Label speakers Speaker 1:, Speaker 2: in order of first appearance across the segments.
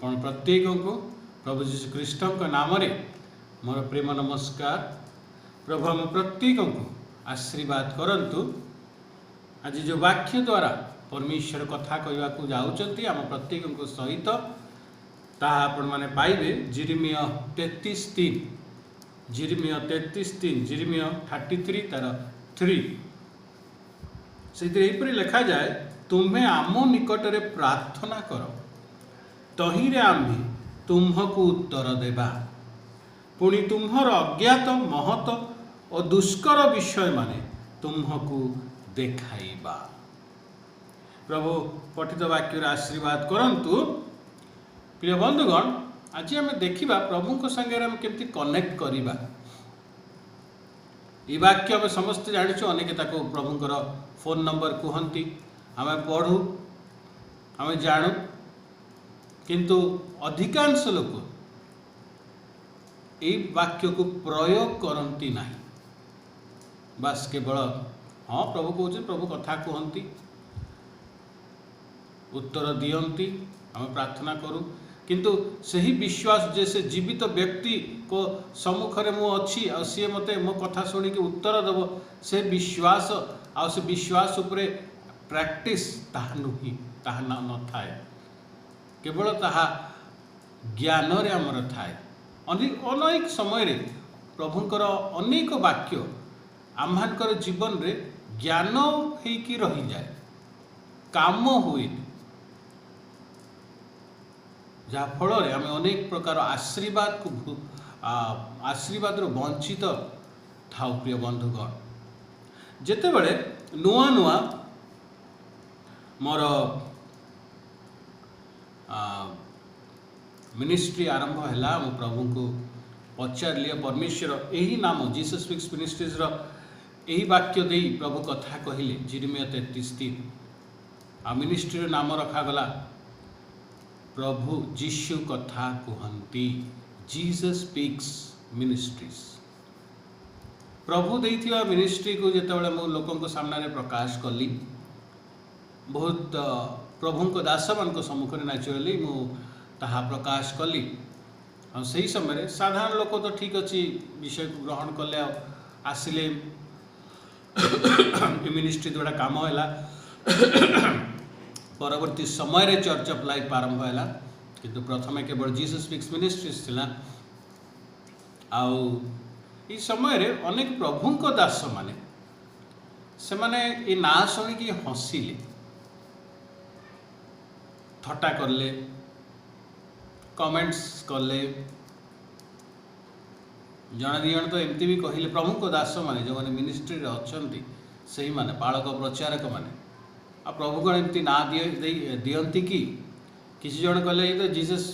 Speaker 1: आपण प्रत्येक को प्रभु जीशु ख्रीष्ट नाम रे मोर प्रेम नमस्कार। प्रभु हम प्रत्येक को आशीर्वाद करंतु। आज जो वाक्य द्वारा परमेश्वर कथा कहवा को जाउचंती आम प्रत्येक को सहित ताहा आपण माने पाइबे जिरिमिया 33:3 जिरिमिया 33:3 जिरिमिया 33 तार 3 से लिखा जाए तुम्हें आम निकट रे प्रार्थना कर तहिरे आम्भे तुम्हको उत्तर देबा पुणी तुम्हर अज्ञात महत और दुष्कर विषय माने तुम्हको देखाइबा। प्रभु पठित वाक्य आशीर्वाद करंतु। प्रिय बंधुगण आज आम देखा प्रभु को संगे आम केमती कनेक्ट करिबा। ये वाक्य आम समस्ते जाचु अनेक प्रभुंर फोन नंबर कहती आम पढ़ू आम जानू किंतु अधिकांश लोक ये वाक्य को प्रयोग करती नहीं। बस केवल हाँ प्रभु कहते प्रभु कथा कहती उत्तर दियंती आम प्रार्थना करूँ किंतु सही विश्वास जैसे जीवित व्यक्ति को सम्मुख में मु अच्छी आ सी मते मो कथा शुणिक उत्तर देव से विश्वास आ से विश्वास उपरे प्रैक्टिस ताहा नुही ताहा न थाए केवल ताहा ज्ञान रे आमर थाए। अनेक समय रे प्रभुंकर अनेक वाक्य आम्हांकर जीवन रे ज्ञान होइकी रही जाए काम हुए जहाँ फल आम अनेक प्रकार आशीर्वाद को आशीर्वाद वंचित थाउ। प्रिय बंधुगण जेते बड़े नुआ नुआ मोर मिनिस्ट्री आरंभ है मो प्रभु को पचारे परमेश्वर यही नाम जीसस स्पीक्स मिनिस्ट्रीज यही वाक्य दे प्रभु कथा कहले जिरिमिया 33:3 आ मिनिस्ट्री नाम रखागला प्रभु जीशु कथा कहती जीसस स्पीक्स मिनिस्ट्रीज। प्रभु देइथिबा मिनिस्ट्री को जेतेबेले मो लोकन सामने प्रकाश कली बहुत प्रभु को दास मान सम्मुख में नेचुराली मु ताहा प्रकाश कली और सही समय साधारण लोक तो ठीक अच्छी विषय को ग्रहण कले आसिले मिनिस्ट्री द्वारा काम है परवर्ती समय रे चर्च ऑफ लाइफ आरंभ है किंतु प्रथम केवल जीसस स्पीक्स मिनिस्ट्रीज थिला आउ ई समय रे अनेक प्रभु को दास माने से माने ए ना शुणिकी हसिले थट्टा करले कमेंट्स करले जन दी जन तो एमती भी कहले प्रभु को दास माने जो माने मिनिस्ट्री रे अछंती सही माने पालक प्रचारक माने आ प्रभु को एमती ना दियंती कि किसी जन कहले तो जीसस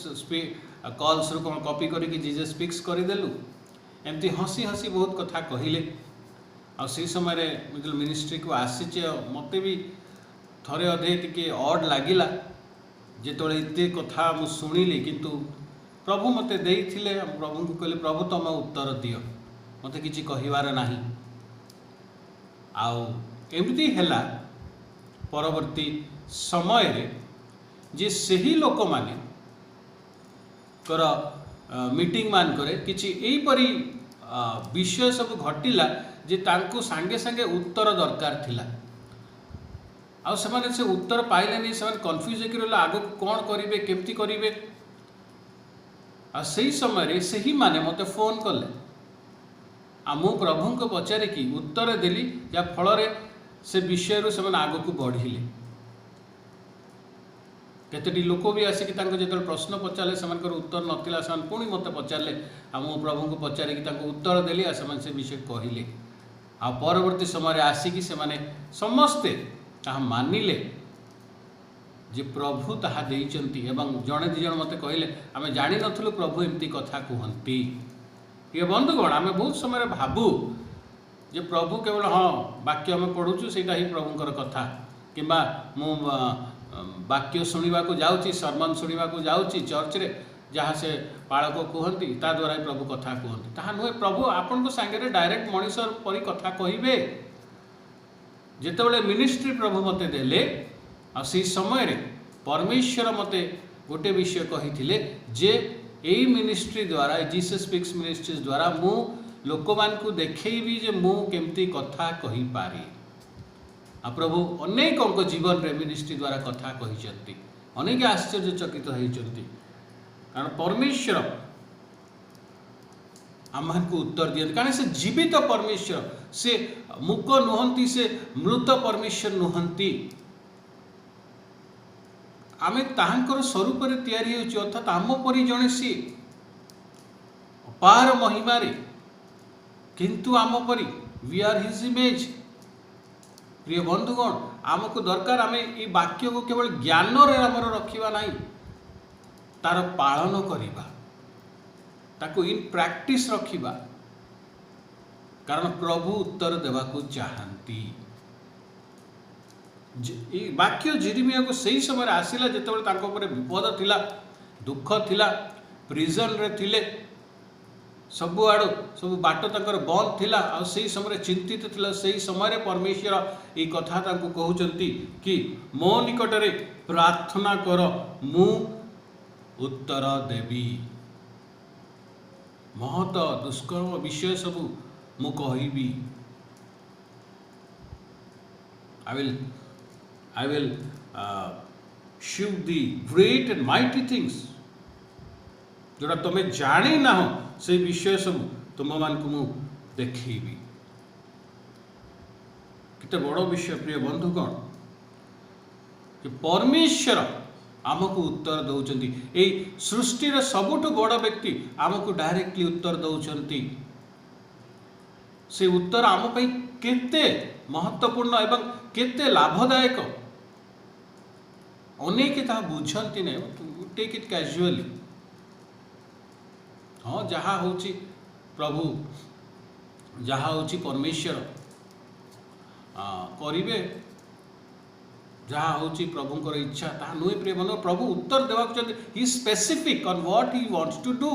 Speaker 1: कॉल्स रू कॉपी करके जीसस स्पीक्स करदेलु एमती हसी हसी बहुत कथा कहले आ से समय मिनिस्ट्री को आसीचे मते भी थरे अधे टिके ऑड लागिला जेतोले इते कथा मु सुनिली किंतु प्रभु मते देइथिले प्रभु को कहले प्रभु तुम उत्तर दियो मते किछि कहिवार नाही आउ एमती हैला परवर्ती समय रे जे सही लोक माने कर मीटिंग मान करे किछि एई परी विषय सब घटिला जे तांको सांगे सांगे उत्तर दरकार थिला आ से उत्तर पाइले नहीं से कन्फ्यूज होकर आग कौन करेंगे केमती करेंगे आ सही समय से ही माने मते फोन कले आ मु प्रभु को पचारे कि उत्तर देली या फल से विषय रू से आग को बढ़िले केतटी लोक भी आसिक जो प्रश्न पचारे से उत्तर नाला से पुणी मत पचारे आ मु प्रभु को पचारे कि उत्तर देली आ से विषय कहले आ परवर्ती समय आसिकी से समस्ते ताहा मानिले जे प्रभु ताहा देइचंती एवं जड़े दी जन मत कहले आम जानी नथुलु प्रभु एमती कथा कहती। ये बंधुगण आम बहुत समय भाबू जे प्रभु केवल हाँ वाक्य आम पढ़ुचु से ही प्रभुंकर कथा किंबा मु वाक्य शुणा को जाऊँगी सरमन शुणा को जाऊँगी चर्च रे जहाँ से पालक कहती ता द्वारा ही प्रभु कथा कहती ताहा नुहे प्रभु आपण को सांगे डायरेक्ट मनीष परी कथा कहे जितेबाला मिनिस्ट्री प्रभु मते देले आ सी समय रे परमेश्वर मते गोटे विषय कही जे यही मिनिस्ट्री द्वारा जीसस स्पीक्स मिनिस्ट्रीज द्वारा मु लोक मान को देखी जे मु केमती कथा कही पारी। आ प्रभु अनेक जीवन रे मिनिस्ट्री द्वारा कथा कही अनेक आश्चर्यचकित होती कारण परमेश्वर आम को उत्तर दियंती कारण से जीवित परमेश्वर से मूक नुहंती से मृत परमेश्वर नुहंती आमे ताहांकर स्वरूप रे तैयारी होची अर्थात आम परि जणे सी अपार महिमा रे किंतु आम परि वी आर हिज इमेज। प्रिय बंधुगण आमको दरकार आमे ई वाक्य को केवल ज्ञान रे हमर रखिबा नाही तार पालन करिबा ताको इन प्रैक्टिस रखिबा कारण प्रभु उत्तर देवा को चाहती। वाक्य जेरेमिया को सही समय आसिला जेतेबेले तांको ऊपर विपद थिला दुख थिला प्रिजन रे थिले सब आड़ सब बाट तंकर बंद थिला आ सही समय चिंतित थिला सही समय परमेश्वर ये कथा तांको कहउचंती कि मो निकट रे प्रार्थना कर मु उत्तर देवी महत दुष्कर्म विषय सब मु कहिबी। I will show the great and mighty things जोड़ा तुम्हें जानी ना हो से विषय सब तुम मान को मु देखी किते बड़ विषय। प्रिय बंधुगण कि परमेश्वर आमको उत्तर दौरान ये सृष्टिर सबुठु बड़ व्यक्ति आमको डायरेक्टली उत्तर दौरान से उत्तर आम केते महत्वपूर्ण एवं केते लाभदायक अनेक ता बुझती नहीं टेक इट कैजुअली। हाँ जहाँ होची प्रभु जहाँ होची परमेश्वर करिवे जहाँ होची प्रभुंकर इच्छा ता नुहे। प्रिय बंधु प्रभु उत्तर देवा चाहते he specific on what he wants to do.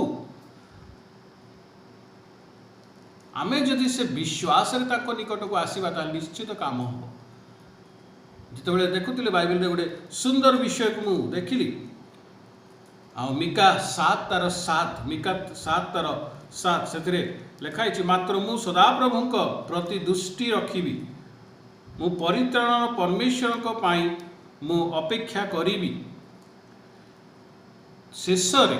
Speaker 1: आमे जदि से विश्वास रे ताको निकट को आसीबा ता निश्चित काम हो। जिते देखुले बाइबल रे गोटे सुंदर विषय को मु देखिली आ मिका 7:7 मिका 7:7 से लिखाई मात्र मु सदा प्रभुंक प्रति दृष्टि रखिबी मु परित्राण परमेश्वर को पाई मु अपेक्षा करिबी। शेष रे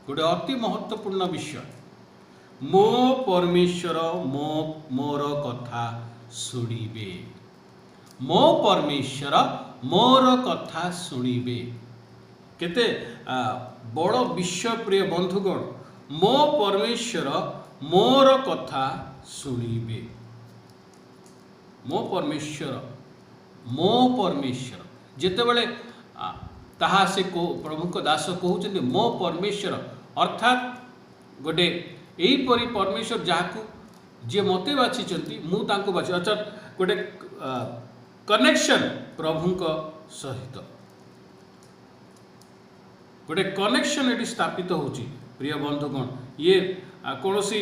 Speaker 1: गोटे अति महत्वपूर्ण विषय मो परमेश्वर मोर कथा शुणिबे मो परमेश्वर मोर कथा शुणिबे। केते बड़ विषय प्रिय बंधुगण मो परमेश्वर मोर कथा शुणिबे। मो परमेश्वर जेतेबेले ताहा से प्रभु को दास कहउछन्ते मो परमेश्वर अर्थात गोटे यही परी परमेश्वर जहाँ जे मते बाछिचंती मु तांको बाछि अर्थात गोटे कनेक्शन प्रभुंक सहित गोटे कनेक्शन ये स्थापित होची। प्रिय बंधुगण ये कौन सी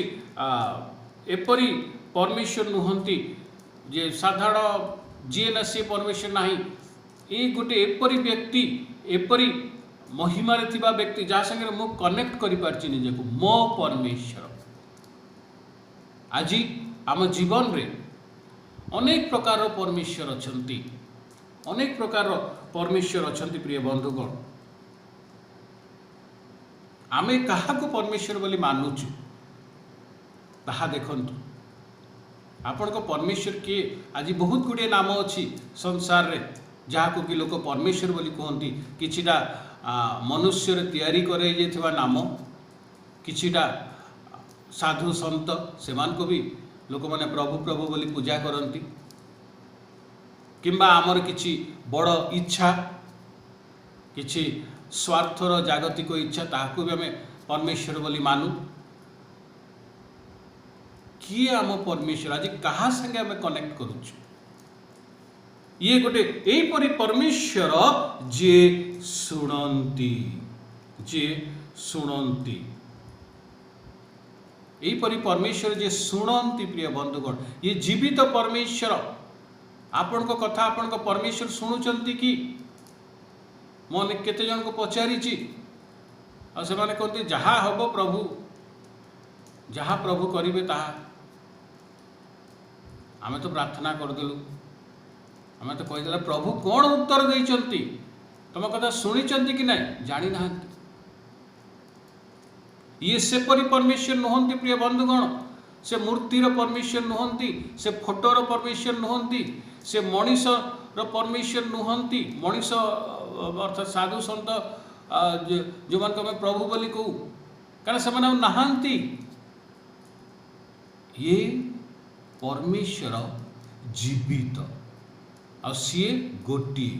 Speaker 1: एपरी परमेश्वर नुहंती जे साधारण जी ना सी परमेश्वर नाही ये गोटे एपरी व्यक्ति एपरी महिमा रे थिबा व्यक्ति जहाँ संगे मु कनेक्ट करि पारछि निजेको मो परमेश्वर। आज आम जीवन रे अनेक प्रकार परमेश्वर अछंती अनेक प्रकार परमेश्वर अछंती। प्रिय बंधुगण आमे कहा को परमेश्वर बोली मानुचु ताहा देखंतु आपण को परमेश्वर के आज बहुत गुड़े नाम अच्छी संसार रे जहाँ को कि लोक परमेश्वर बोली कहती किछिटा मनुष्य तैयारी करे जेथिबा नाम किछिटा साधु संत से को भी लोक माने प्रभु प्रभु बोली पूजा करती किंबा आमर किछि बड़ इच्छा किछि स्वार्थर जागतिक इच्छा ताहाको भी आम परमेश्वर बोली मानु। किए आम परमेश्वर आज कहा संगे आम कनेक्ट करुछु ये गोटे यहीपरि परमेश्वर जे शुणती यहीपरि परमेश्वर जे शुणती। प्रिय बंधुगण ये जीवित परमेश्वर आपण को कथा आपण को परमेश्वर शुणुचंती कि मैंने केते जन को पचारि आ से माने कहते जहाँ हम प्रभु जहाँ प्रभु करेंगे ताहा आमे तो प्रार्थना करदेलु आमे तो कहीदेला प्रभु कौन उत्तर देइचंती तुम कथा शुणी कि ना जानी ना ये सेपरी परमेश्वर नुहंती प्रिय बंधुगण से मूर्तिर परमेश्वर नुहंती से फोटोर परमेश्वर नुहंती से मनीषर परमेश्वर नुहंती मनीष अर्थात साधु सन्त जो मान को प्रभु बोली कहू कारण से नहांती ये परमेश्वर जीवित आ सी गोटी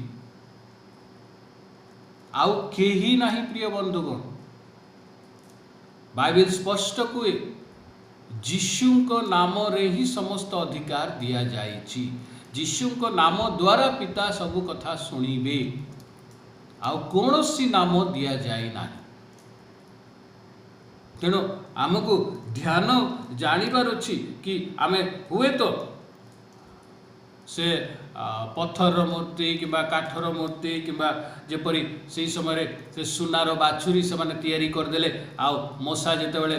Speaker 1: आउ केही नाही प्रिय बंधुगण बाइबल स्पष्ट कहे जीशु नाम रे ही समस्त अधिकार दिया जाइछि जीशु नाम द्वारा पिता सबु कथा शुणिबे आउ कौनसी नाम दिया जाए ना तेणु आमको ध्यान जानिबार अछि कि आमे हुए तो से पत्थर मूर्ति कि काठर मूर्ति कि जेपरी से समय से सुनार बाछुरी से माने तैयारी करदेले आउ मशा जेतेबेले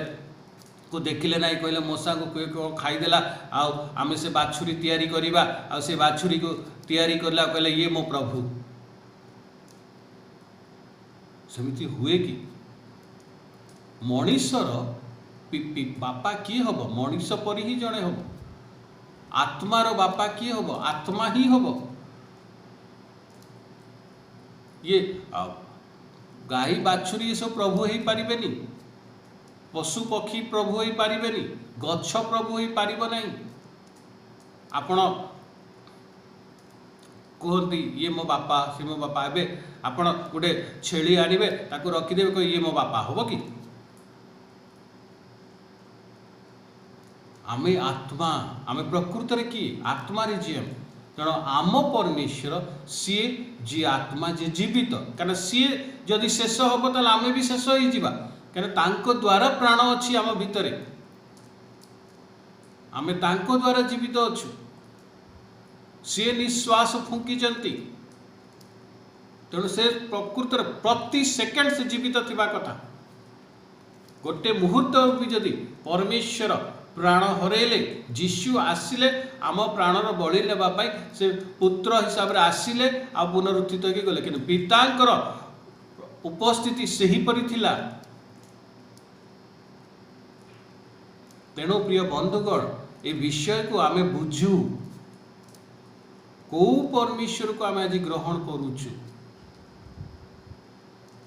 Speaker 1: को देखिले ना कहले मशा को खाईदेला आउ आमे से बाछुरी तैयारी करिबा आउ से बाछुरी को तैयारी करला कहले ये मो प्रभु सेमिति हुए कि मनीषर बापा किए हम मनीष पर ही जड़े हम आत्मार बापा किए हम आत्मा ही हम ये गाई बाछुरी ये सब प्रभु हो पारिबेनी पशु पक्षी प्रभु हो पारिबेनी गछ प्रभु हो पारिबो नहीं आपण कहती ये मो बापा से मो बापा एबे आपण गोटे छेली आनिबे ताको रखिदेबे कह ये मो बापा होबो कि आमे आत्मा आमे प्रकृत रे कि आत्मा रे जीव तेणु आम परमेश्वर सी जी आत्मा जी जीवित कारण सी जदि शेष हम तो आमे भी शेष हो जावा कारण द्वारा प्राण अच्छी आम भितर आमे तांको द्वारा जीवित अच्छु सी निश्वास फुंकीचंती तेणु से प्रकृत प्रति सेकेंड से जीवित थिबा कथा गोटे मुहूर्त भी जदि परमेश्वर प्राण हरेले जीशु आसिले आम प्राणर बलि नेबाई से पुत्र हिसाब रे आसिले आ पुनरुत्थित होके गले कि पितांकर उपस्थिति सेहीपरि थिला तेणु प्रिय बंधुगण ए विषय को आमे बुझू को परमेश्वर को आमे आज ग्रहण करूछु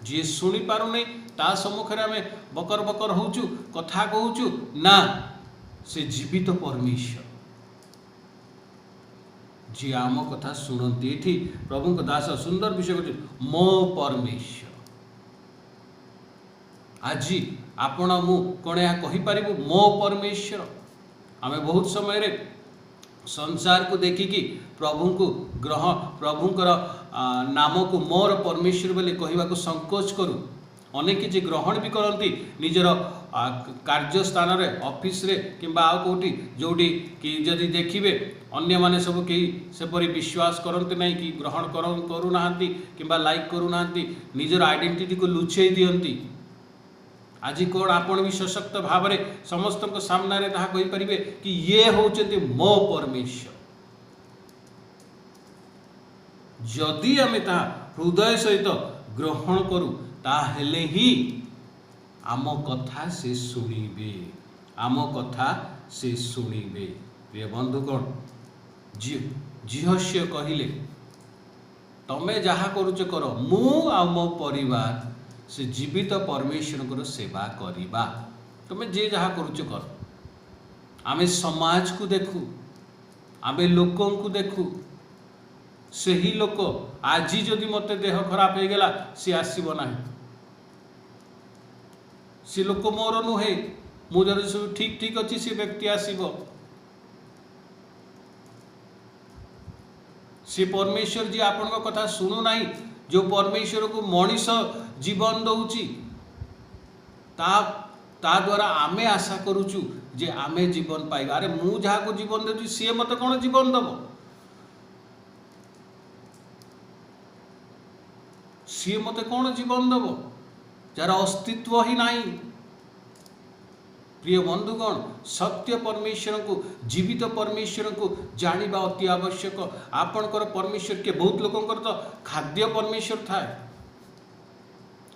Speaker 1: जी शुणी पारु नहीं ता सम्मुखें आमे बकर बकर होचु कथा कहूचु ना से जीवित परमेश्वर जी आम कथा शुणती ये प्रभु दास सुंदर विषय कहते मो परमेश्वर आज आपण मु कौन यह कहीपर मो परमेश्वर आमे बहुत समय रे संसार को देखिकी प्रभु को ग्रहण प्रभुंकर नाम को मोर परमेश्वर बोले कहवा को संकोच करूँ अनेक किसी ग्रहण भी करती निजर कार्य स्थान रे ऑफिस रे किंबा आउ कोठी जोटी कि जदि देखिबे अन्य माने सब कई सेपरी विश्वास करते नहीं कि ग्रहण करू नाहंती किंबा लाइक करू नाहंती निजर आइडेंटिटी को लुचेई दियंती आज कौन आपण भी सशक्त भाव में समस्त सामना रे ताहा कहि परिबे कि ये होचंती मो परमेश्वर जदि आमे ताहा हृदय सहित ग्रहण करू ताहेले ही आम कथा से शुणिबे आम कथा से शुणिबे प्रिय बंधुगण जिहस्य कहले तमे जहा करूच कर मु आ मो परिवार से जीवित परमेश्वर को सेवा करिबा तमे जे जहा करूच कर आमे समाज को देखू आमे लोकों को देखू से ही लोक आज जदि मत देह खराब हो गला सी आसब ना सी लोक मोर नुहे मुझे सब ठीक ठीक अच्छी सी व्यक्ति आसब सी परमेश्वर जी आपण कथा शुणु ना जो परमेश्वर को मनीष जीवन दौची ता द्वारा आमे आशा करुचु जे आमे जीवन पाइबा अरे मु जहा को जीवन देउची सी मत कौन जीवन दब सी मते कौन जीवन दब जार अस्तित्व ही नहीं। प्रिय बंधुगण, सत्य परमेश्वर को, जीवित परमेश्वर को जानिबा अति आवश्यक। आपणकर परमेश्वर के बहुत लोकंकर तो खाद्य परमेश्वर थाए,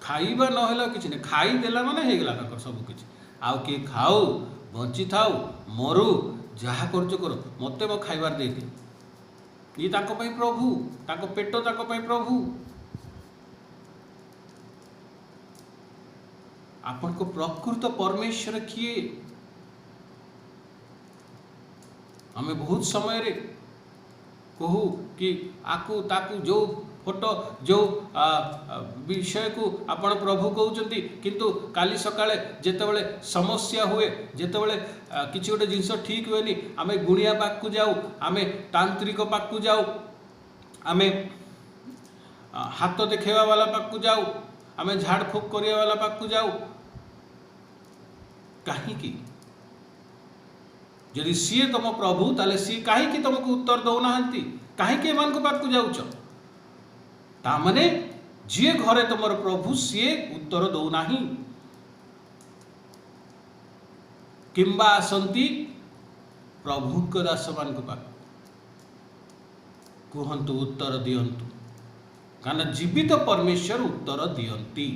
Speaker 1: खाइबा नहेला किछि नै, खाई देला माने हे गेला ताकर सब किछि। आउ के खाऊ बंची थाऊ मरु जहा करजो करो मते मो खाइबार दे दे, ये ताको पई प्रभु, ताको पेट ताको पई प्रभु। आपन को प्रकृत परमेश्वर किए? हमें बहुत समय रे कहू कि आकु ताकू जो फोटो जो विषय को आपण प्रभु कहउचंती, किंतु काली सकाळे जेतेबेले समस्या हुए, जेतेबेले किछि गोटे जिंस ठीक हुएनी, आमे गुणिया पाक को जाऊ, आमे तांत्रिक पाक को जाऊ, आमे हाथ देखेवा वाला पाक को जाऊ, आमे झाड़ फूक करिया वाला पाक को जाऊ। कहीं जदि सी तुम प्रभु ताले सी कहीं तुमको उत्तर दौ ना, कहीं मान को पाक को जाऊच, तामने जी घरे तुमर प्रभु सी उत्तर दौ ना, किंबा आसंती प्रभु को दास मान को पाक कहतु उत्तर दियंतु, कारण जीवित परमेश्वर उत्तर दियंती।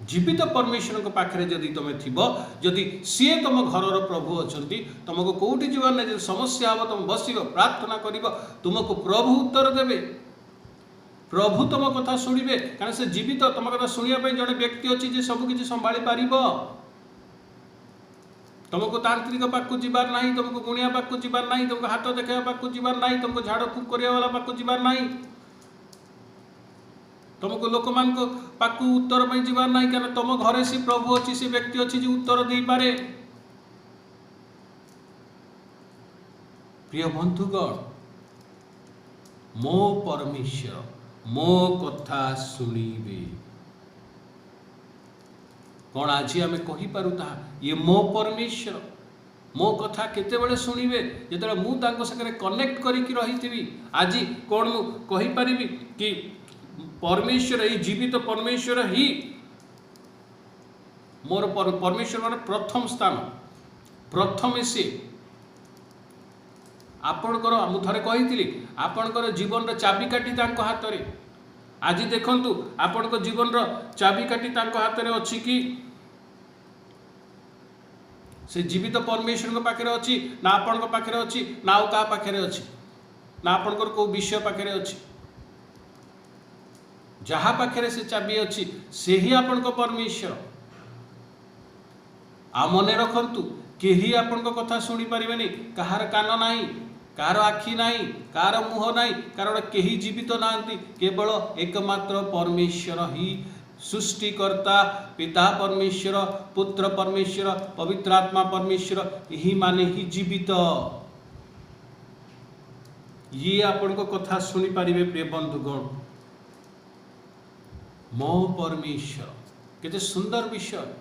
Speaker 1: जीवित परमेश्वर को पाखरे जदि तुम थिबो, जदि सी तुम घर प्रभु अछंती, तुमको कोठी जीवन में समस्या हम तुम बसिब प्रार्थना करिब, तुमको प्रभु उत्तर देबे, प्रभु तुम कथा सुनिबे। कारण से जीवित तुम कथा सुनिया पे जड़े व्यक्ति अच्छी जे सब किछि संभाली पारिबो। तुमको तांत्रिक पाक को जीवार नहीं, तुमको गुणिया पाक को जीवार नहीं, तुमको हाथ देखा पाक को जीवार नहीं, तुमको झाड़ फूक करिया वाला पाक को जीवार नहीं, तुमको लोक मान को पाकू उत्तर पे जीवार नहीं। कारण तुम घरे सी प्रभु अच्छी, सी व्यक्ति अच्छी जो उत्तर दे पारे। प्रिय बंधुगण, मो परमेश्वर मो कथा सुनिबे। कौन आज आम कही पारू ताहा, ये मो परमेश्वर मो कथा केते बेले सुनिबे, जेतेबेले मु तांको संगे कनेक्ट करिकि रहिथिबी। आज कौन मु कहि परिबी कि परमेश्वर, ये जीवित परमेश्वर ही मोर परमेश्वर माने प्रथम स्थान, प्रथम से आपणकर मु थरे कही आपणकर जीवन रो चाबिकाठी तांको हाथ रे। आज देखंतु आपणको जीवन रो चाबिकाठी तांको हाथ रे अछि कि से जीवित परमेश्वर को पाखरे अछि ना आपणको पाखरे अछि ना आउ का पाखरे अछि ना आपणकर को विषय पाखरे अछि। जहाँ पाखरे से चाबी अच्छी से ही आपण को परमेश्वर। आ मने रखंतु केही आपण को कथा सुनी परिबेनी, कहार कान नाही, कहार आखि नाही, कहार मुह नाही, कारण केही जीवित नांती, केवल एकमात्र परमेश्वर ही सृष्टिकर्ता पिता परमेश्वर, पुत्र परमेश्वर, पवित्र आत्मा परमेश्वर, यही माने ही जीवित। ये आपण को कथा सुनी परिबे। प्रिय बंधुगण, मो परमेश्वर केते सुंदर विषय,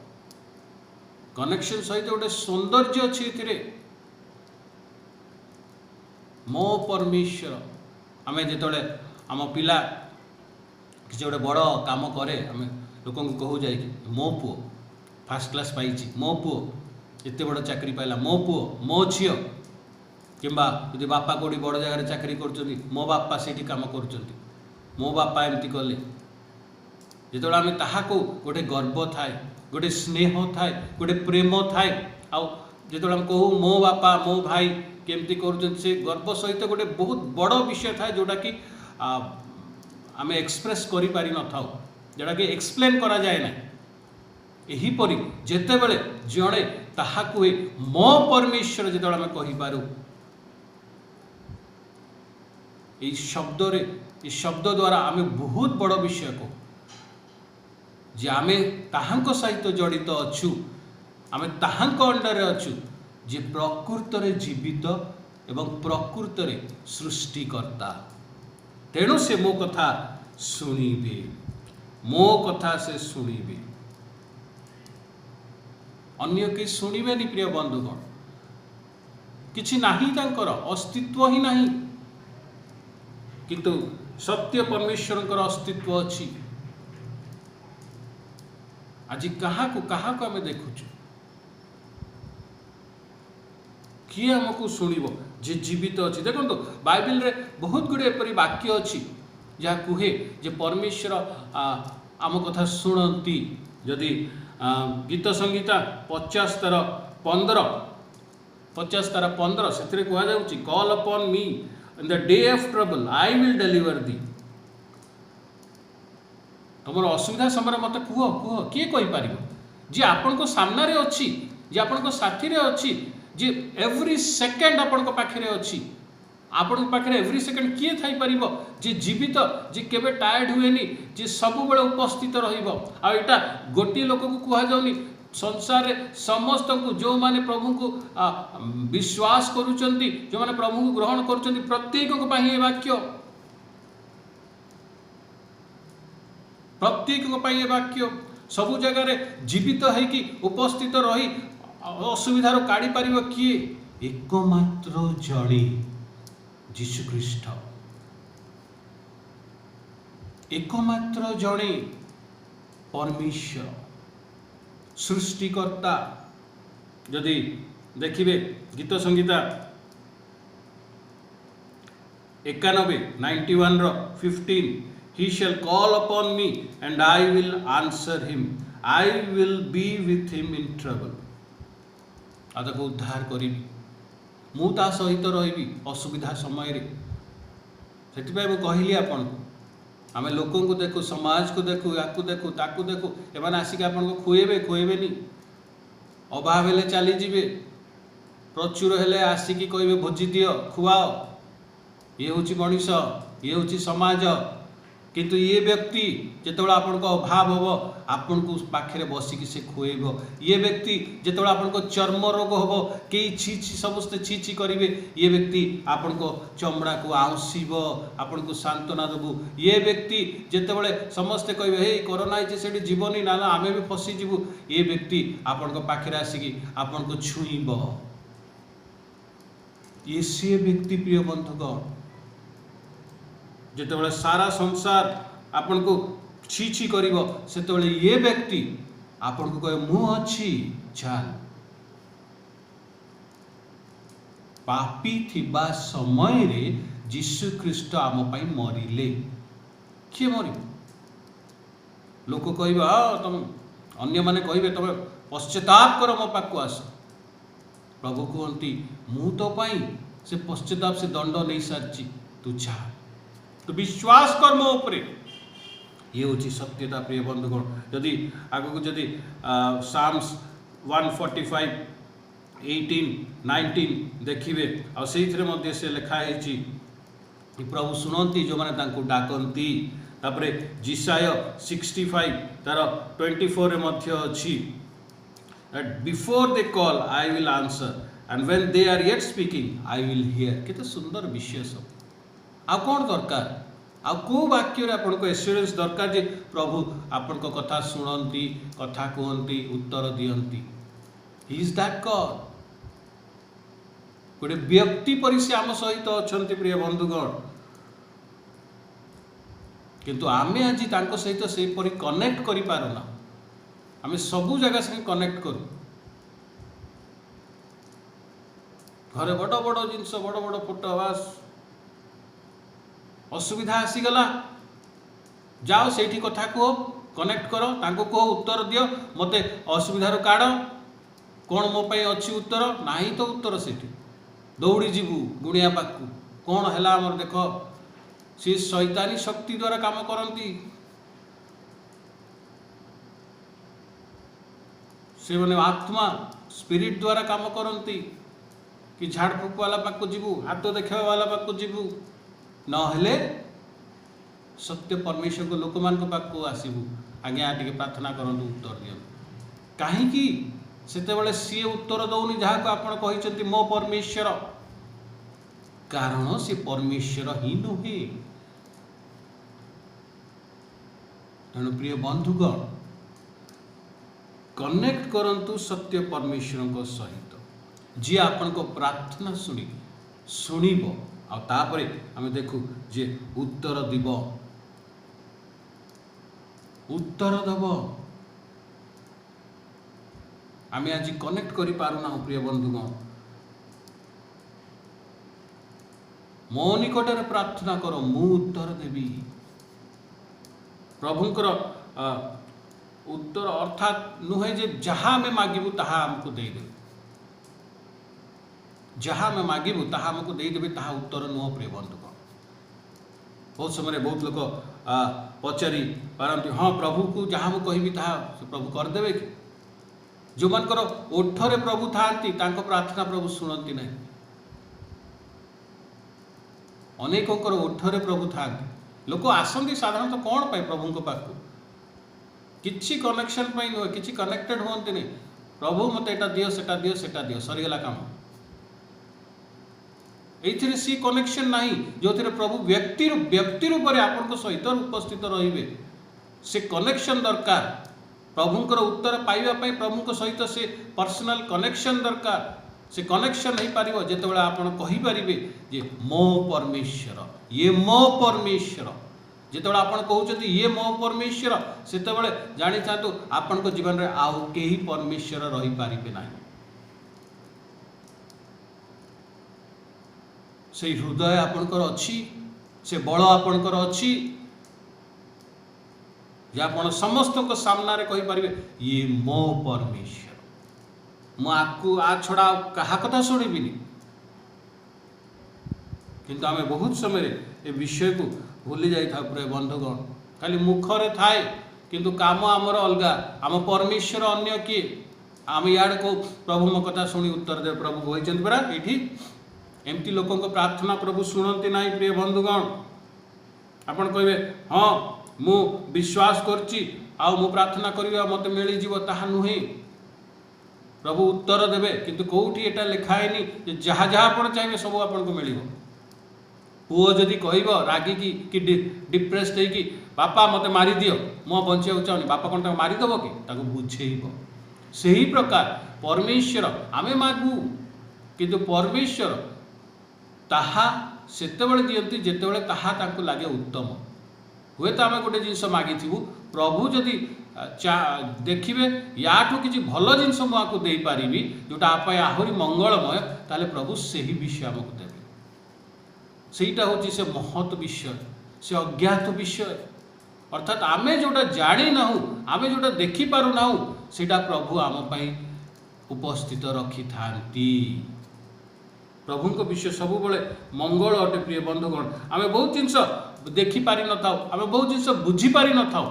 Speaker 1: कनेक्शन सहित गोटे सौंदर्य अच्छी एथिरे। मो परमेश्वर आम जिते आम पिला किसी गोटे बड़ काम करे, आम लोक कहू जाए मो पुओ फास्ट क्लास पाई, मो पुओ एत बड़ चाकरी पाइला, मो पुओ मो झील, किंबा यदि बापा कोड़ी बड़ जगह चाकरी कर, मो बापा से काम कर, मो बापा एमती कले। जिते आम ताहाको गोटे गर्व थाए, गोटे स्नेह थाए, गोटे प्रेम थाए, आउ जिते आम कहू मो बापा मो भाई केमती कर, से गर्व सहित गोटे बहुत बड़ विषय थाए जोटा कि आम एक्सप्रेस करि पारि न थाउ, जोटा कि एक्सप्लेन करा जाए ना। एहीपरि जेतेबेले जड़े ताहाको मो परमेश्वर जिते आम कहि पारू, ये शब्द रे, ये शब्द द्वारा आम बहुत बड़ विषय को जे आमे ताहांको सहित जड़ित अच्छु, आमे ताहांको अंडर अच्छु, जे प्रकृत रे जीवित एवं प्रकृत रे सृष्टिकर्ता। तेणु से मो कथा सुनिबे, मो कथा से सुनिबे, अन्य के सुनिबेनी। प्रिय बंधुगण, किछि नाही, तांकर अस्तित्व ही नाही, किंतु सत्य परमेश्वर अस्तित्व अच्छी। आज क्या आम देखुचु किए आमको शुणव जे जीवित अच्छी। देखो बाइबल रे बहुत गुड़े एपरी वाक्य अच्छी जहाँ कहे जे परमेश्वर आम कथा शुणती। जदि गीत संगीता 50:15 से कहुच्छी call upon me in the day of trouble I will deliver thee. तुम असुविधा समय मत कह किए कहीपर जी आपण को सामने रे अच्छी जी आपण को साथी रे अच्छी जी एवरी सेकेंड आपण को पाखे अच्छी आपण पाखे एवरी सेकेंड किए थी पार जी जीवित जी केबे टायर्ड हुएनी जी सब बेले उपस्थित रहा। गोटे लोक को कहुनी संसार रे समस्त को जो माने प्रभु को विश्वास करुचंती जो माने प्रभु को ग्रहण करुचंती प्रत्येक को पाई वाक्य सब जगह जीवित होगी उपस्थित रही असुविधार काढ़ी पार किए एकमात्र जड़े जीशु ख्रीष्ट एकमात्र जड़े परमेश्वर सृष्टिकर्ता। जदि देखिए गीत Sangeeta 91:15 He shall call upon me and I will answer him. I will be with him in trouble. आदक उद्धार करी मुता सहित रही असुविधा समय से कहली आपन को आम लोक को देखु समाज को देखु या देखु ताकू देखु एम आसिक आपन को खुएबेनी अभाव हेले चली जीवे प्रचुर हेले आसिकी कहे भोजी दियो खुआओ ये हूँ मनीष ये हूँ समाज। किंतु ये व्यक्ति जितेबाला आपण को अभाव हम आपण को पाखे बसिकी से खुएब ये व्यक्ति जितेबाला आपण को चर्म रोग हम कई छी समस्ते छी करेंगे ये व्यक्ति आपण को चमड़ा को आउंसीब आपण को सांत्वना देबू। ये व्यक्ति जितेबाला समस्ते कहे हे कोरोना से जीवनी ना आम भी फसीजु ये व्यक्ति आपण को पाखे आसिकी आपण को छुईब। ये सी व्यक्ति प्रिय बंधुगण जितेबाला सारा संसार आपण को छी करिवो सेतेबाला ये व्यक्ति आपण को कहे मु अच्छी चल। पापी थिबा समय रे जीशु ख्रीष्ट आम पई मरिले किए मर लोक कहबा तुम अन्य माने कहबे तुम पश्चाताप कर मो पाखु आस। प्रभु कहती मु तो पाई से पश्चाताप से दंड नहीं सारी तू जा तो विश्वास कर मो उपरे ये हूँ सत्यता प्रिय बंधुगण। जदि आगक जदि साम्स 145:18-19 देखिए आउ से लिखाई प्रभु शुणती जो मैंने डाकती। तापर जिसाय 65 तार 24 अच्छी before they call I will answer and when they are yet speaking I will hear. केते सुंदर विषय सब आ कौन दरकार आ को वाक्य आपन को एश्योरेंस दरकार जे प्रभु आपन को कथा सुनती कथा कहती उत्तर दियंती। ही इज दैट गॉड गोटे व्यक्ति परि से आम सहित अच्छा प्रिय बंधुगण। किंतु आमे आज तांको सहित से परि कनेक्ट करि पारुना आमे सबु जगह से कनेक्ट करू घरे बड़ बड़ जिनस बड़ बड़ फोटो बास असुविधा आसीगला जाओ से कथा कह कनेक्ट कर तांको कह उत्तर दियो मते असुविधार काढ़ कौन मो पाई अच्छी उत्तर नहीं तो उत्तर से दौड़ी जीवु गुणिया पाखु कौन है आमर देख सी शैतानी शक्ति द्वारा काम करती से मैंने आत्मा स्पिरिट द्वारा काम करती कि झाड़ फूक वाला पाखु जीवु हाथ देखा वाला पाखु जीवु नहेले सत्य परमेश्वर को लोक मान पाखु आसबू आज्ञा टे प्रार्थना करंतु उत्तर दियो कहीं सेतेबेले सी उत्तर दौनी जहाँ को आपण कहते मो परमेश्वर कारण से परमेश्वर ही नुहे। तेणु प्रिय बंधुगण कनेक्ट करंतु सत्य परमेश्वर सहित जी आपण को प्रार्थना शुणिब तापरे आम देखू जे उत्तर दीब उत्तर देव आम आज कनेक्ट कर पारुना प्रिय बंधुगण मो निकटर प्रार्थना कर मु उत्तर देवी प्रभुंकर उत्तर अर्थात नुहे जे जहाँ आम मागिबू ताहा आमको देदेवे जहाँ आम मागिबू ताहा आमको देदेवे ताहा उत्तर नुह प्रिय बंधुगण बहुत समय बहुत लोग पचारि पारती हाँ प्रभु को जहाँ मुझे कहबी ताहा प्रभु करदेवे कि जो मानकर ओठरे प्रभु थांती तांको प्रार्थना प्रभु शुणती ना अनेकों ओठरे प्रभु थांती लोक आसती साधारणतः कौन पाए प्रभु को पाखु किसी कनेक्शन पाई नुहे किसी कनेक्टेड होती नहीं प्रभु मत एटा दियो सेटा दियो सेटा दियो सरीगला काम ये सी कनेक्शन नहीं जो थे प्रभु व्यक्ति रूप में आपण सहित उपस्थित रे से कनेक्शन दरकार प्रभुंकर उत्तर पाइबापी प्रभु सहित से पर्सनल कनेक्शन दरकार से कनेक्शन हो पार जो आप कहींपारे जे मो परमेश्वर ये मो परमेश्वर जो आप कहते ये मो परमेश्वर से जानी था आपण जीवन में आउ कहीं परमेश्वर रही पारे ना से हृदय आपणकर अच्छी से बल आपणकर अच्छी जे आप समस्त को सामना रे कही पारिबे ये मो परमेश्वर मु आपको आ छड़ा कहा कथा शुणिबिनी किंतु आमे बहुत समय ए विषय को भूली जाई था पूरे बंधुगण खाली मुखरे थाए किंतु काम आमर अलगा आम परमेश्वर अन्य किए आम याड को प्रभु मो कथा शुणी उत्तर दे प्रभु कहते परा ये एमती लोकों को प्रार्थना प्रभु शुणती ना प्रिय बंधुगण आपन कहबे हाँ मु विश्वास करची आउ मु प्रार्थना करिवा मते मिली जीव ताहा नुहे प्रभु उत्तर देवे किंतु कोठी एटा लिखाएनी जे जहाँ जहाँ आपन चाहिए सब आपन को मिलिबो पुओ जदि कहबो रागी कि डिप्रेस्ड है कि बापा मते मारी दियो मो बंचिया चाहनी बापा कोन ता मारी दबो कि ताको बुझेइबो सही प्रकार परमेश्वर आमे मागू किंतु परमेश्वर ताहा सेतेबेले दियंती जेतेबेले ताहा तांको लागे उत्तम हुए तो आम गोटे जिनस मागिथु प्रभु जदि देखिए याठू किसी भल जिनस मुझे दे पारि जोटा आप आहरी मंगलमय ताले प्रभु से ही विषय आमको देवे सेटा हूँ से महत् विषय से अज्ञात विषय अर्थात आमे जोटा जानी ना आमे जोटा देखी पारु ना सेटा प्रभु आम उपस्थित रखी थांती प्रभु को विषय सब बड़े मंगल अटे प्रिय बंधुगण आमे बहुत जिनस देखी पारि न थाउ आमे बहुत जिनस बुझी पारि न थाउ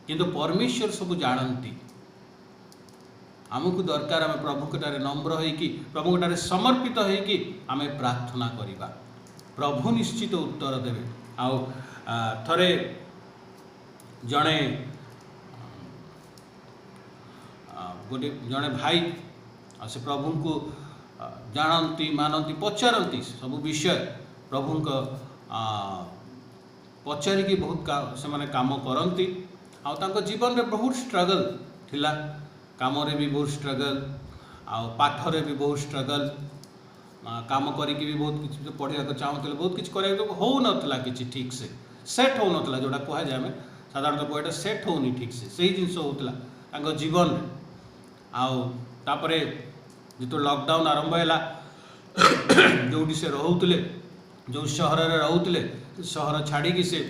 Speaker 1: किंतु परमेश्वर सब जानती आमको दरकार आम प्रभु कटारे नम्र होइकी प्रभु कटारे समर्पित होइकी आमे प्रार्थना करिबा प्रभु निश्चित उत्तर देवे आउ थरे जड़े गोटे जड़े भाई से प्रभु को जानती मानती पचारती सब विषय प्रभु पचारिकी बहुत से माने काम करती आउ जीवन में बहुत स्ट्रगल थिला काम रे भी बहुत स्ट्रगल आउ पाठ रे भी बहुत स्ट्रगल काम करिकी भी बहुत किसी पढ़िया को चाहूले बहुत किसी कर हो नाला कि ठीक से सेट हो नाला जोटा कह जाए आम साधारणतः कहटा सेट होनी ठीक से सही जिनस होता जीवन में आउे जो लॉकडाउन आरंभ है जो से रोते जो सहर में रोते सहर छाड़ी से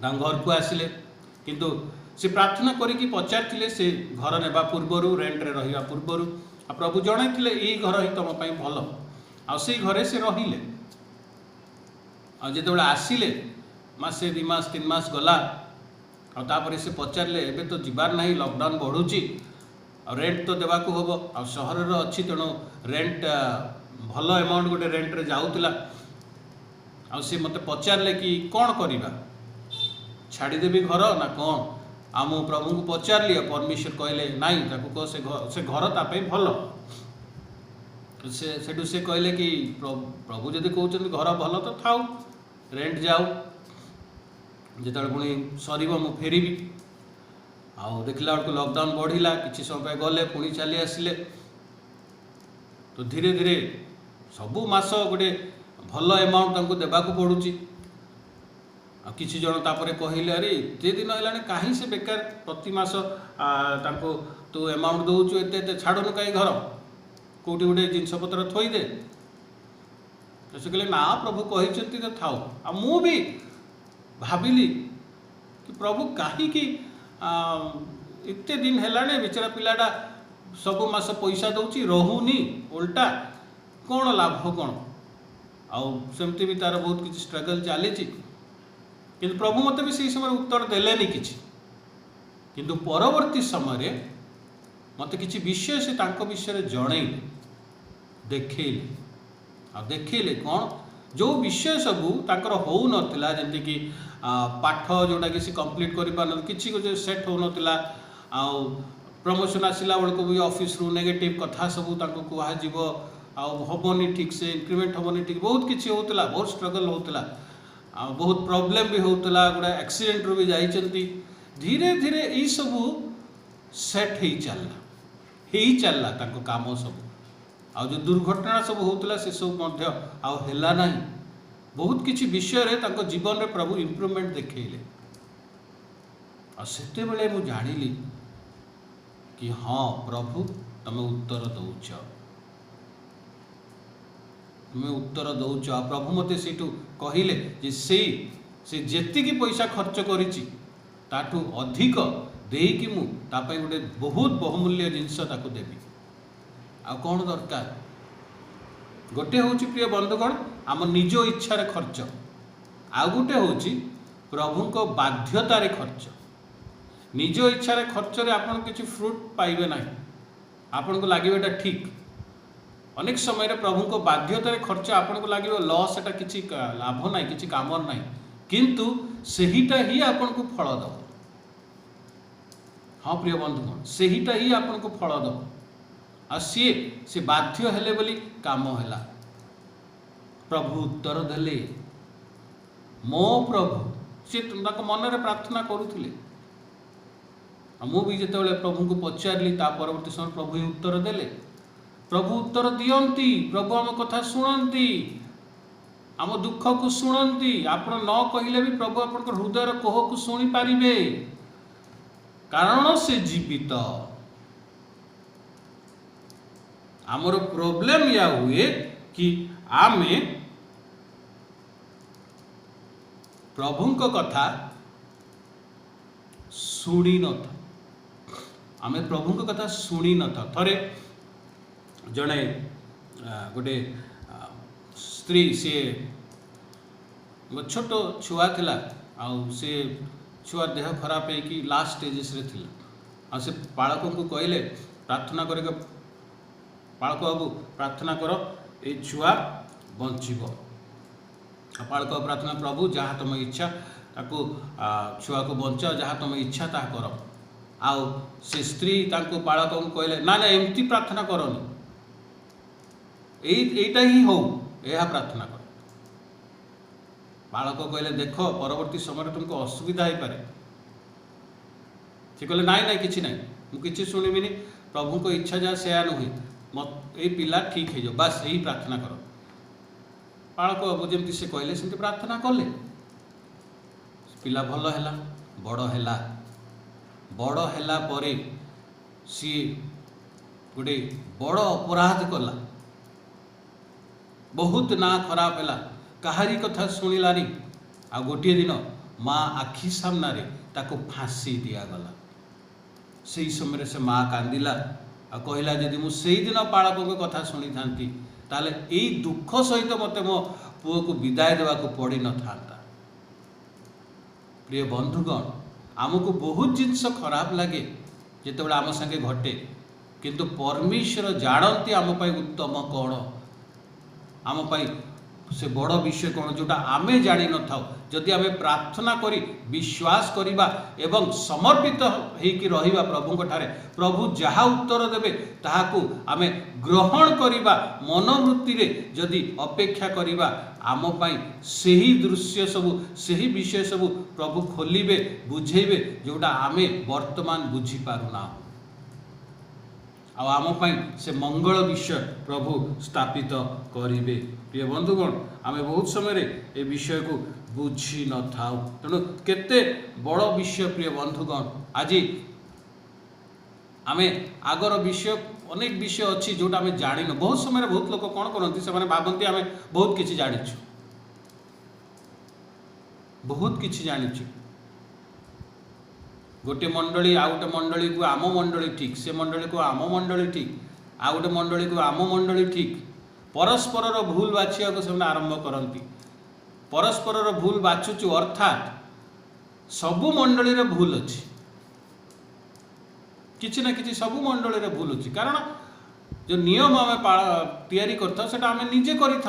Speaker 1: घर को आसिले किंतु से प्रार्थना करिकी पचारि से घर नेबा पूर्वर रेंट रे रहिबा पूर्वर प्रभु जणैथिले ई घर ही तुम भल आ से घरे से रहिले जो आसिले मासे 2 मास 3 मास गला आपर से पचारे एबे तो जीवार नहीं लॉकडाउन बढ़ुची रेंट तो देवा को हम आ सहर अच्छी तेणु रेंट भल एमाउंट गोटे रेंट रे जाऊला आ सी मत पचारे कि कौन करवा छाड़देवी घर ना कौन आ मु प्रभु को पचारि परमेश्वर कहले नाई कह से घर तापाई भल से कहले कि प्रभु जदि कहते घर भल तो थाउ रेंट जाऊ जो पुणी सर मु फेरबी आउ देखला बेलू लॉकडाउन बढ़िला किसी समय गले पुणी चली आसिले तो धीरे धीरे सबू मास गोटे भल एमाउंट तांको देबाकू पड़ुची। आ किछि जण तापरे कहिले अरे एते दिन हेलाने काहे से बेकार प्रति मास तांको तू एमाउंट दउछु एते एते छाडनु काई घर कोठी गोटे जिनस पत्र थोई दे। तो से कहले ना प्रभु कहिसंती तो थाओ। आ मु भी भाबिली कि प्रभु काहे कि एते दिन हेलाने बेचारा पिलाटा सब मास पैसा दउची रहुनी उल्टा कौन लाभ कौन आउ सेमती भी तार बहुत किसी स्ट्रगल चली किंतु प्रभु मत भी से समय उत्तर देलेनी किछि। किंतु परवर्ती समय मत किछि विषय से तांको विषय जनइले देखैले आ देखैले कौन जो विषय सबू तांकर हो नथिला जेंति कि पाठ जोटा कि से कंप्लीट करि पान किछि को सेट हो नथिला आ प्रमोशन आसिला बेलू भी ऑफिस रु नेगेटिव कथा सबू तांको कुहा जीवो आउ हबनी ठीक से इंक्रीमेंट हबनी ठीक बहुत किछि होतला बहुत स्ट्रगल होतला आ बहुत प्रॉब्लम भी होतला गोटा एक्सीडेंट रू भी जाइचंती धीरे धीरे ई सबू सेट ही चलला तांको काम सब आ जो दुर्घटना सब होतला से सब मध्य आ हेला नाही बहुत किछि विषय रे तांको जीवन रे प्रभु इंप्रूवमेंट देखैले। आ सेते बेले मु जानिली कि हाँ प्रभु तमे उत्तर दउछ तुम्हें उत्तर दउछ। प्रभु मते सेठू कहिले जे से जेति की पैसा खर्च करिछि ताठू अधिक देकी मु तापै गोटे बहुत बहुमूल्य जिनस ताकू देबी। आ कौन दरकार गोटे होची प्रिय बंधुगण आम निज इच्छार खर्च आ गोटे होची प्रभु को बाध्यतार खर्च। निज इच्छार खर्च रे आपन किछि फ्रूट पाइबे ना आपन को लागिबेटा ठीक। अनेक समय रे प्रभु को बाध्यतार खर्च आपन को लागिबो लॉस एटा किछि लाभ नाही किछि काम नाही किंतु सेहिटा ही आपन को फल दब। हाँ प्रिय बंधुगण सेहिटा ही आपन को फल दब आ से बाध्य हेले बोली काम हैला। प्रभु उत्तर देले मो प्रभु से मन रे प्रार्थना करुथिले। मु भी जेतेबेले प्रभु को पचारली ता परवर्ती समय प्रभु ही उत्तर देले। प्रभु उत्तर दियंती प्रभु आम कथा शुणती आम दुख को शुणती आपण न कहले भी प्रभु आपण हृदय कोह को शुणी पारिबे कारण से जीवित। आमर प्रॉब्लम या हुए कि आमे प्रभु को कथा शुणी न था आमे प्रभु को कथा शुणी न था। थरे जड़े गोटे स्त्री सी छोट छुआ थिला से छुआ देह खराब है कि लास्ट स्टेजेस रे थिला से पालक को कहले प्रार्थना करे पालक बाबू प्रार्थना कर ए छुआ बंचीब। पालक प्रार्थना प्रभु जहाँ तुम इच्छा ताको छुआ को बंचा जहाँ तुम इच्छा ता कर। आउ से स्त्री ताको पालक को कहले ना ना एमती प्रार्थना करनी एटा ही हो यह प्रार्थना कर। बालक कहले देख परवर्ती समय तुमको असुविधा हो पारे। से कहले नाई नाई किछि नाई मुझे शुणिबिनी प्रभु को इच्छा जहाँ से नुहे मत ए पिला ठीक है जो बस यही प्रार्थना कर। बालक बाबू जमी से कहले सेमती प्रार्थना कले पिला भल है बड़ है परे सी गोटे बड़ अपराध कला बहुत ना खराब है कहारी कथा शुणिलानी आ गोटे दिन माँ आखि सामना रे ताको फांसी दिगला। से समय से माँ कांदिला आ कहला जदि मु से दिन पालक कथा शुणी थांती ताले एई दुख सहित मते मो पुओ को विदाय देवा को पड़ी न थांता। प्रिय बंधुगण आमको बहुत जिनस खराब लगे जितेबाला आम संगे घटे किंतु परमेश्वर जानती आम पाई उत्तम कौन आम पाई से बड़ विषय कौन जोटा आमे जानी न थाउ जदि आमे प्रार्थना करी विश्वास करिबा एवं समर्पित होइकि रहिबा प्रभु को ठारे प्रभु जहाँ उत्तर देबे ताहाकु आमे ग्रहण करिबा मनोवृत्ति रे जदि अपेक्षा करिबा आम पाई सेही दृश्य सबु सेही विषय सबु प्रभु खोलिबे बुझेबे जोटा आमे वर्तमान बुझी पारुना। आम पाई से मंगल विषय प्रभु स्थापित करेंगे। प्रिय बंधुगण आम बहुत समय ए विषय को बुझी न था तेणु केते बड़ विषय प्रिय बंधुगण आज आमे आगर विषय अनेक विषय अच्छी जोटा आम जान बहुत समय बहुत लोग कौन करती से भावती आम बहुत किसी जाचु बहुत किसी जाचु गोटे मंडली आउ गोटे मंडली को आम मंडली ठीक से मंडली को आम मंडली ठीक आउ गोटे मंडली को आम मंडली ठीक परस्पर भूल बाछिया को से आरंभ करती परस्पर भूल बाछुचु अर्थात सबु मंडली रे भूल अच्छी किसी ना किसी सबु मंडली रे भूल अच्छी कारण जो नियम आम तैयारी करता आम निजे कर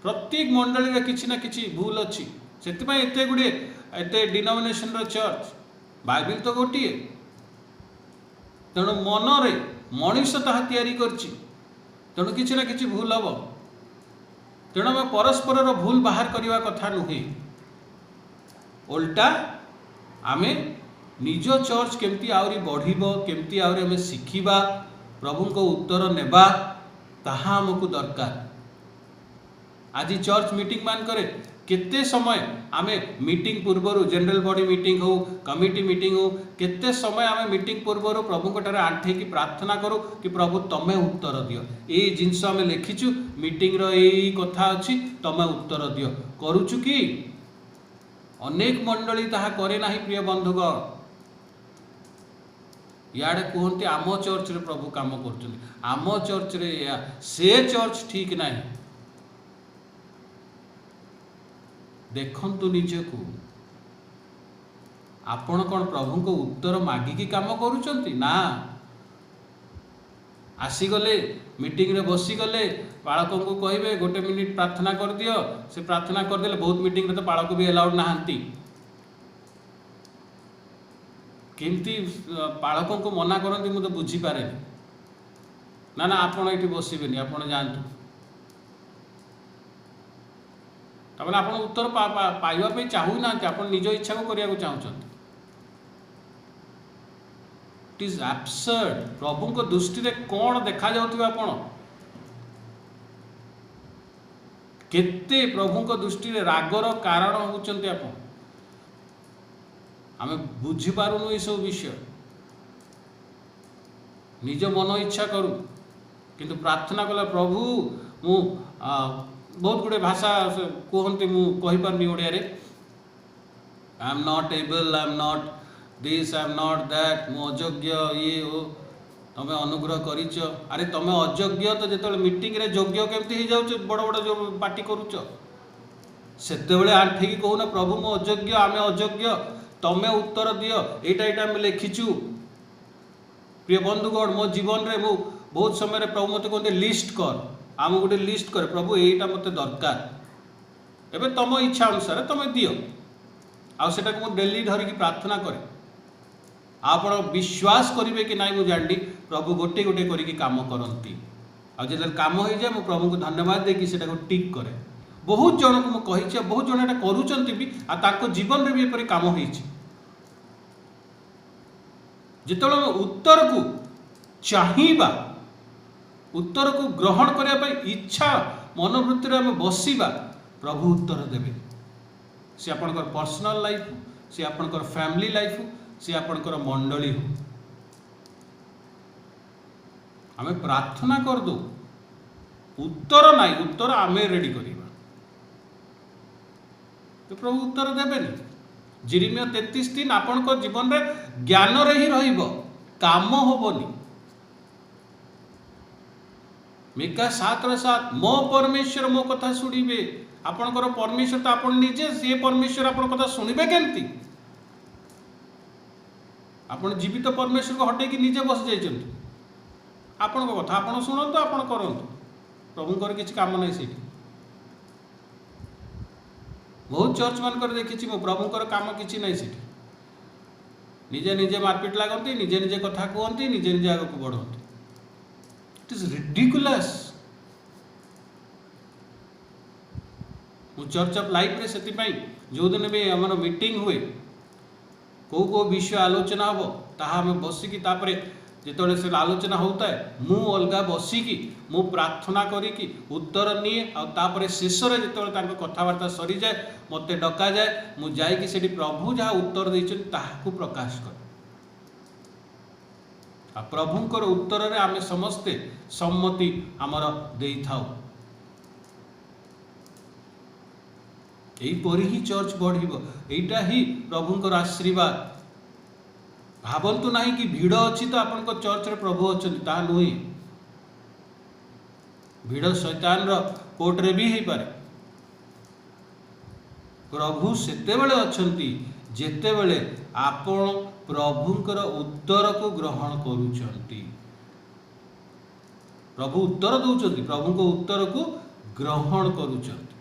Speaker 1: प्रत्येक मंडली रे किसी ना किसी भूल अच्छी से एते गुड़े एते डिनोमिनेशन रो चर्च बाइबल तो गोटे तेणु मनरे मनीष ताहा तैयारी करछि तेणु किसी ना किसी भूल हम तेणु आम परस्पर भूल बाहर करने कथा नुहे उल्टा आमे निज चर्च केमती आहरी बढ़िबो केमती आहरी आमे शिखिबा प्रभु को उत्तर नेबा ताहा हमको दरकार। आज चर्च मीटिंग मान करे केते समय आमे मीटिंग पूर्वर जनरल बॉडी मीटिंग हो कमिटी मीटिंग हो केते समय आमे मीटिंग पूर्वर प्रभु को आंठे की प्रार्थना करूँ कि प्रभु तमें उत्तर दियो ये जिनस आम लिखिचु मीटिंग रो यही कथा अच्छी तमें उत्तर दियो करुचु कि अनेक मंडली ताहा करे नाही। प्रिय बंधुगण याडे कहते आम चर्च रे प्रभु काम कर आम चर्च रे से चर्च ठीक नहीं देखंतु निजको आपण कौन प्रभु को उत्तर मागिकी काम करुचंती ना आसीगले मीटिंग रे बसीगले पालकों को कहे गोटे मिनिट प्रार्थना कर दियो से प्रार्थना करदे बहुत मीटिंग रे तो पालक भी अलाउड नहांती केमती पालकों को मना करती मुझे बुझी पारे ना ना आपण ये बसबेनि आपण जातु तब आप उत्तर पाइबा चाहू ना आप निज इच्छा को करने को चाहते इट इज एब्सर्ड प्रभु को दृष्टि रे कौन देखा जाउथिबा आपण केते प्रभु को दृष्टि रे रागर कारण होचंती आपण आमे बुझी पारुनु ये सब विषय निज मन इच्छा करू किंतु प्रार्थना कला प्रभु मु बहुत गुड़े भाषा कहते मुझे ओडिया रे I am not able I am not this I am not that मु अयोग्य ये हो तमें अनुग्रह करिच अरे तमें अयोग्य तो जो मीटिंग रे योग्य केमती हो जाउछ बड़ बड़ जो पार्टी करूच सेतेबेले आंठेकी कहूना प्रभु मो अयोग्य आमे अयोग्य तमें उत्तर दियो एटा आम लिखिचु। प्रिय बंधुगण मो जीवन रे मु बहुत समय प्रभु मत कहते लिस्ट कर आम गोटे लिस्ट करे प्रभु यहीटा मत दरकार एबे तुम इच्छा अनुसार तुम दियो आटा को डेली धरिकी प्रार्थना करे आप विश्वास करेंगे कि नाई मुझे जानी प्रभु गोटे गोटे करके काम करती आदि काम हो जाए मु प्रभु को धन्यवाद देकी सेटा को टिक करे बहुत जन को मुझे बहुत जन एटा करूचंती भी आ जीवन में भी एपरी काम होइछि जितेबाला उत्तर को चाहिबा उत्तर को ग्रहण करने इच्छा मनोवृत्ति आम बसवा प्रभु उत्तर देवे सी आपणकर पर्सनल लाइफ सी आपणकर फैमिली लाइफ सी आपणकर मंडली हो आम प्रार्थना कर दो उत्तर नाई उत्तर आमे रेडी करवा तो प्रभु उत्तर देवेनि। जिरिमिया 33:3 आपणकर जीवन रे ज्ञान रे ही रहिबो काम होबोनी। मिका 7:7 मो परमेश्वर मो कथा शुणिबे आपणकर परमेश्वर तो आपण निजे से परमेश्वर आपण कथा शुणिबे केमती आपण जीवित परमेश्वर को हटे कि निजे बस जाइछन्ती आपण कथा आपण शुणंतु आपण करंतु प्रभुंकर किछि काम नै सेठी बहुत चर्च मान कर देखी मो प्रभुंकर काम किछि नै सेठी निजे निजे मारपीट लागंती निजे निजे कथा कहती निजे निजे आगे को बढ़ती इट इज रिडिकुलस। मु चर्च ऑफ लाइफ रे सेति पई जो दिन भी हमर मीटिंग हुए को विषय आलोचना हम ताहा हम बसिकी तापरे जिते से आलोचना होता है मु अलगा बसिकी मु प्रार्थना करी उत्तर निए आपर शेष में जो कथबार्ता सरी जाए मत डका जाए मु जाइकी सेठी प्रभु जहाँ उत्तर देते ताकू प्रकाश कर प्रभुंकर उत्तर रे आमे समस्ते सम्मति आमर दे थाउ यहीपरि ही चर्च बढ़िबो एटा ही प्रभुंकर आशीर्वाद। भावंतु नहीं कि भीड़ अच्छी तो आपण चर्च रे प्रभु अच्छा ता नुहे भीड़ शैतान रो कोर्ट रे भी हो पारे प्रभु सेते बेले अच्छंती जेते बेले आपण प्रभुंकर उत्तर को ग्रहण करूचंती प्रभु उत्तर दउचंती प्रभु को उत्तर को ग्रहण करूचंती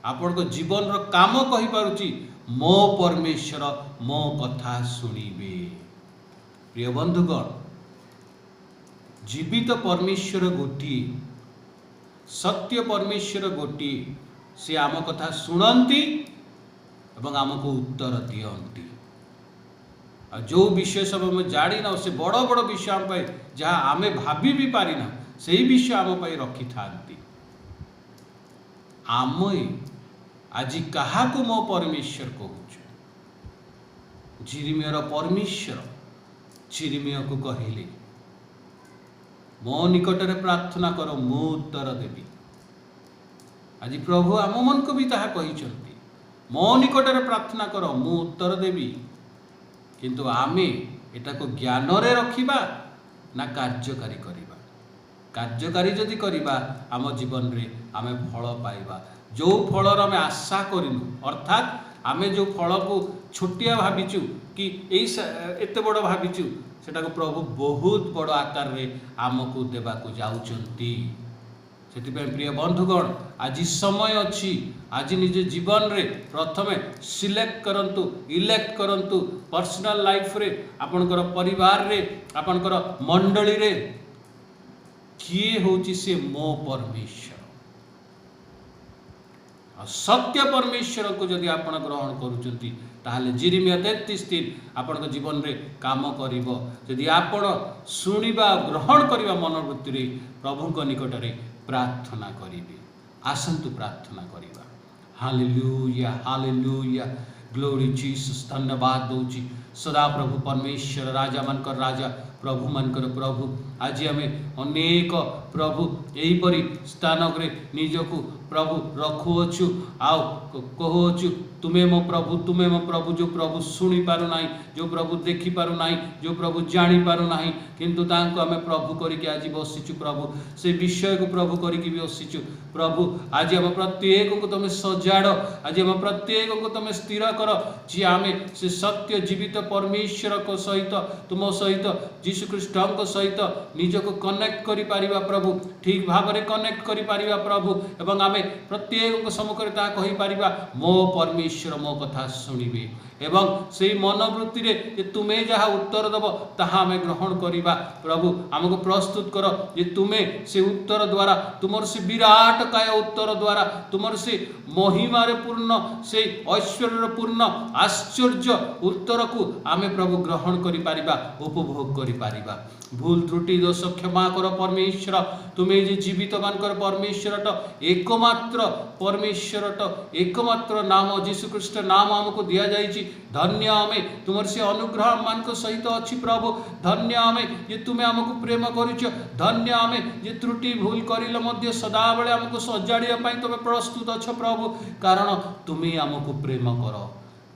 Speaker 1: आपण को जीवन रो काम कहि पारुची मो परमेश्वर मो कथा सुनिबे। प्रिय बंधुगण जीवित परमेश्वर गोटी सत्य परमेश्वर गोटी से आम कथा सुनती एवं आमको उत्तर दियंती जो विषय सब आम जाणी ना से बड़ बड़ विषय आम जहाँ आम भाभी भी पारिना से विषय आम रखी था आम आज क्या मो परमेश्वर कहूँ जिरिमियर परमेश्वर चिरिमिय को कहले मो निकट में प्रार्थना कर मु उत्तर देवी आज प्रभु आम मन को भी ताहा कहिसंती मो निकट में प्रार्थना कर मु उत्तर देवी किंतु आमे एटा को ज्ञान रे रखिबा ना कार्यकारी करिबा कार्यकारी जदि करिबा आम जीवन रे आमे फल पाइबा जो फलर आम आशा करूँ अर्थात आमे जो फल को छोटिया भाविचु कि एत बड़ भाविचु सेटा को प्रभु बहुत बड़ आकार रे आमको देवा को जाउचंती। सेतिपय प्रिय बंधुगण आज समय अच्छी आज निज जीवन रे प्रथमे सिलेक्ट करंतु इलेक्ट करंतु पर्सनल लाइफ रे आपनकर परिवार रे आपनकर मंडली रे किए होची से मो परमेश्वर सत्य परमेश्वर को जदि आपण ग्रहण करूचंती ताहले जिरिमिया 33:3 आपण जीवन रे काम करिवो जदि आपण सुनिबा ग्रहण करिबा मनोवृत्ति रे प्रभु को निकट रे प्रार्थना करिवे। आसंतु प्रार्थना करिबा। हालेलुया हालेलुया ग्लोरी जीसस धन्यवाद दउची सदा प्रभु परमेश्वर राजा मनकर राजा प्रभु मनकर प्रभु आज आम अनेक प्रभु यहीपरि स्थान निजक प्रभु रखुअछु आउ कहूचु तुम्हें मो प्रभु जो प्रभु शुणी पारु नाही जो प्रभु देखि पारु नाही जो प्रभु जानी पारु नाही किंतु तांको आमे प्रभु करिके आज बसिचु प्रभु से विषय को प्रभु करिके भी बसिचु प्रभु आज हम प्रत्येक को तुम सजाड़ आज हम प्रत्येक को तुम स्थिर कर जी आमे से सत्य जीवित परमेश्वर को सहित तुम सहित जीशु ख्रीष्ट सहित निजको कनेक्ट करि पारिबा प्रभु ठीक भाव में कनेक्ट करि पारिबा प्रभु एवं आमे प्रत्येक सम्मुख ता कहि पारिबा मो परमेश्वर मो कथा शुणिबे एवं से मनोवृत्ति रे जे तुम्हें जहाँ उत्तर दब ताहा आमे ग्रहण करिबा प्रभु आमको प्रस्तुत कर जे तुम्हें से उत्तर द्वारा तुमर से विराट काय उत्तर द्वारा तुमर से महिमा रे पूर्ण से ऐश्वर्य पूर्ण आश्चर्य उत्तर को आमे प्रभु ग्रहण करि पारिबा उपभोग करि पारिबा भूल त्रुटि दोष क्षमा कर परमेश्वर तुम्हें जे जीवित मानकर परमेश्वर एकमात्र परमेश्वर एकमात्र नाम जीशु ख्रीष्ट नाम आमको दिया जाइछि धन्य आमे तुमर से अनुग्रह मान सहित अच्छी प्रभु धन्य आमे जे तुम्हें आमको प्रेम करिछ धन्य आमे जे त्रुटि भूल करिले मध्य सदा बेले आमको सजाड़िया पई तुम प्रस्तुत अछ प्रभु कारण तुम्हें आमको प्रेम कर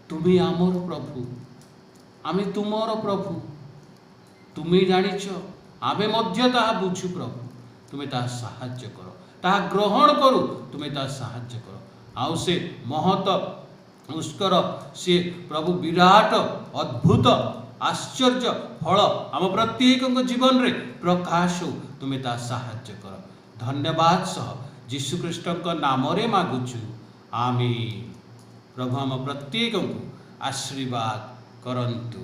Speaker 1: तुम्हें आमर प्रभु आमे तुमर प्रभु तुम्हें जानिछ आमे मध्य ताहा बुझु प्रभु तुम्हें ताहा साहाय्य कर ताहा ग्रहण करू तुम्हें ताहा साहाय्य कर आउ से महत पुष्कर से प्रभु विराट अद्भुत आश्चर्य फल आम प्रत्येक जीवन रे प्रकाश तुम्हें ता साहाय्य कर धन्यवाद सह जीशु ख्रीष्ट नाम रे मागुचु आमीन। प्रभु आम प्रत्येक आशीर्वाद करंतु।